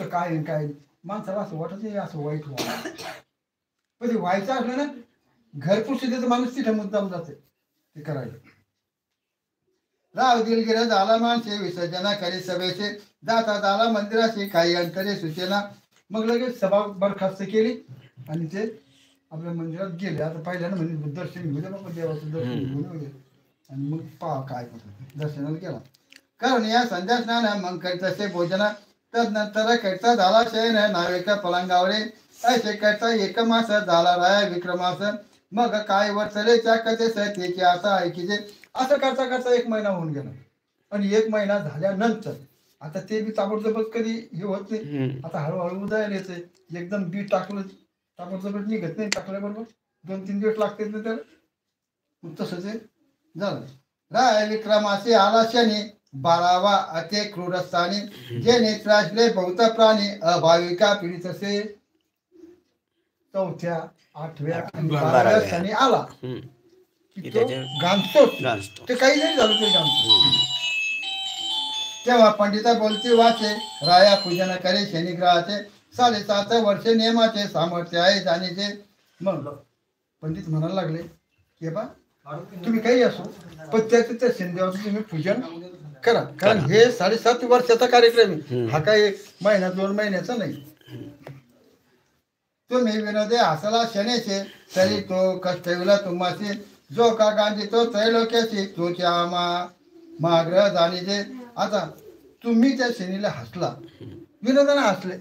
कुठं काय आहे काय माणसाला असं वाटत नाही असं वाईट व्हावं. पण ते व्हायचं असलं ना घरपुसतीचं माणूस तिथे मुद्दाम जाते ते करायला. राव दिलगिरा झाला माणसे विसर्जना करी सभेचे जाता झाला मंदिराशी काही अंतरे सूचना. मग लगेच सभा बरखास्त केली आणि ते आपल्या मंदिरात गेले. आता पहिल्यानं म्हणजे दर्शन घेऊ दे बाबा देवाचं दर्शन घेऊन येऊ दे आणि मग पहा काय होतं. दर्शनाला गेला कारण या संध्या स्नान मग तसे भोजना तदनंतर कैचा झाला शयन नावेका पलंगावरे असे कैचा एक मास झाला राया विक्रमास. मग काय वर्षले त्या कथेस त्याची आता ऐकीचे. असं करता करता 1 महिना होऊन गेला आणि 1 महिना झाल्यानंतर आता ते बी ताबडतोबच कधी हे होत नाही. आता हळूहळू उदयाला येते. एकदम बी टाकलं ताबडतोबच निघत नाही. टाकल्याबरोबर 2-3 दिवस लागते ना त्याला. तसंच झालं. राय विक्रमासे आला शनी 12वा अते क्रूरस्थानी जे नेत्रासले बहुत प्राणी अभाविका पीडित असे. 4थ्या 8व्या आणि 12व्या स्थानी आला गांजतो ते काही नाही झालं तरी गांजतो. तेव्हा पंडिता बोलती वाचे राया पूजन करे शनिग्रहाचे 7.5 वर्ष नियमाचे सामर्थ्य आहे जाणीचे. मग पंडित म्हणायला लागले की बा तुम्ही काही असो पण त्याचं त्या शनिदेवाचं तुम्ही पूजन करा कारण हे 7.5 वर्षाचा कार्यक्रम आहे. हा काही महिना 2 महिन्याचा नाही. तुम्ही विनोदे हसला शनेचे तरी तो कष्टविला तुम्हाशी जो का गांधी तो त्रैलोक्याची तोचे आमा माग्रह जाणीचे. आता तुम्ही त्या शनीला हसला विनोदाने हसले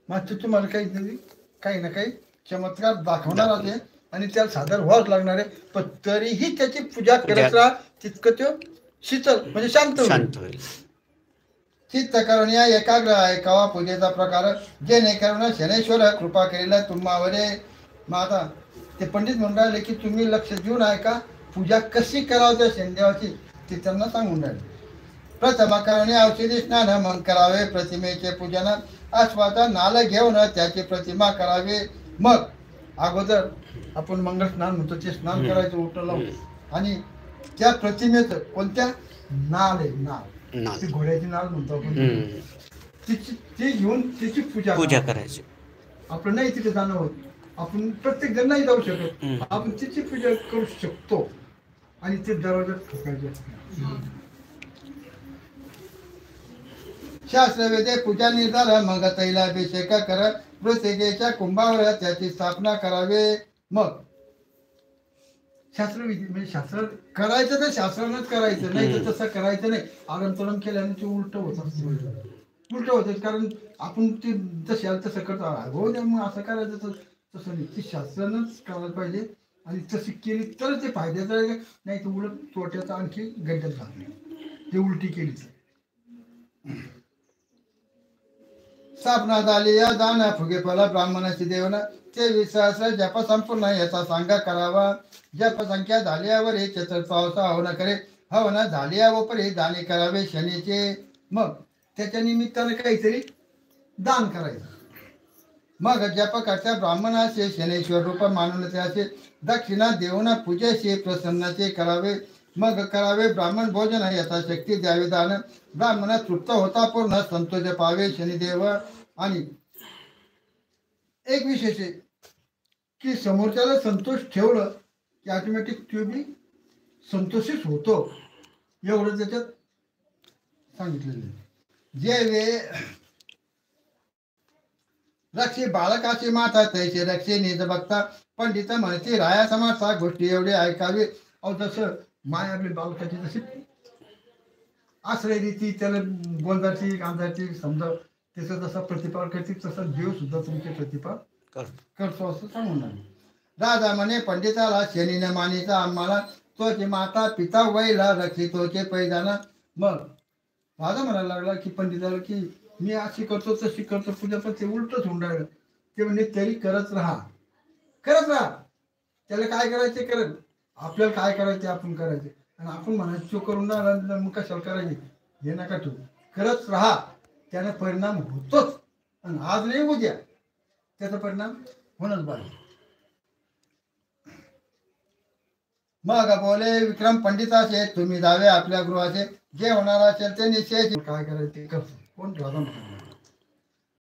मात्र तुम्हाला काही ना काही चमत्कार दाखवणार आहे आणि त्याला सादर व्हावंच लागणार आहे. पण तरीही त्याची पूजा करत राहा तितकं तो शीतल म्हणजे शांत होईल. चित्त करून या एकाग्र आहे कवा पूजेचा प्रकार जेणेकरून शनेश्वर कृपा केलेला तुम्हावरे. मग आता ते पंडित म्हणून राहिले की तुम्ही लक्ष देऊन आहे का पूजा कशी करावं त्या शनिदेवाची ते त्यांना सांगून राहिले. प्रथम करून औषधी स्नान मग करावे प्रतिमेचे पूजन आस्वादा नाल घेऊन त्याची प्रतिमा करावी. मग अगोदर आपण मंगळ स्नान म्हणतो ते स्नान करायचं उठं लावून आणि त्या प्रतिमेचं कोणत्या नाल आहे नाल ती घोड्याची नाल म्हणतो आपण तिची ती घेऊन तिची पूजा करायची. आपलं नाही तिथे जाणं होत. आपण प्रत्येक जण नाही जाऊ शकत. आपण तिची पूजा करू शकतो आणि ते दरवाजात ठोकायचे. शास्त्रवेदे पूजा निर्धार मग तैलाभिषेक कर मृतिकेच्या कुंभावर त्याची स्थापना करावे. मग शास्त्रविधी म्हणजे शास्त्र करायचं तर शास्त्रानंच करायचं नाही तर तसं करायचं नाही. आलमतोलम केल्याने ते उलट होत उलट होत कारण आपण ते जसं तसं करतो हो द्या मग असं करायचं तसं नाही. ती शास्त्रानंच करायला पाहिजे आणि तशी केली तर ते फायद्याचं आहे. नाही तर उलट तोट्याचं आणखी गड्ड्यात घालणे ते उलटी केली. स्थापना झाली या दान फुगे फला ब्राह्मणाची देवना ते विश्वास जप संपूर्ण याचा सांगा करावा. जप संख्या झाल्यावर हे चतुर्पावसा हवन करे हवन झाल्यावर हे दाने करावे शनीचे. मग त्याच्या निमित्ताने काहीतरी दान करायचं. मग जप करता ब्राह्मणाचे शनेश्वर रूप मानून त्याचे दक्षिणा देऊन पूजेशी प्रसन्नाचे करावे. मग करावे ब्राह्मण भोजन यथाशक्ती द्यावे दान ब्राह्मण तृप्त होता पूर्ण संतोष पावे शनिदेव. आणि एक विशेष आहे की समोरच्याला संतोष ठेवलं की ऑटोमॅटिक तो बी संतोषित होतो. एवढं त्याच्यात सांगितलेलं आहे. जे वे रक्षे बालकाची माता तैसे रक्षे निज बघता पंडित म्हणते राया समासा गोष्टी एवढे ऐकावी. अहो जसं माय आपली बालकाची जशी आश्रय रीती त्याला गोंदाची गांधाची समजा त्याचा जसा प्रतिपाल करते तसा देव सुद्धा तुमचे प्रतिपाल करतो असं सांगून लागले. राजा म्हणे पंडिताला शनीने मानीचा आम्हाला तोचे माता पिता वैला रक्षितोचे पैजाना. मग राजा म्हणायला लागला की पंडिताला की मी अशी करतो तशी करतो पूजा पण ते उलटच होऊन राहिलं. ते म्हणजे तरी करत राहा त्याला काय करायचे करत आपल्याला काय करायचे आपण करायचे आणि आपण म्हणायचं तो करून ना मग कशाला करायचे हे नका तू करत राहा. त्याने परिणाम होतोच आणि आज नाही उद्या त्याचा परिणाम होणच पाहिजे. मग बोले विक्रम पंडिताचे तुम्ही जावे आपल्या गृहाचे जे होणार असेल ते निश्चय काय करायचे ते करतो कोण राजा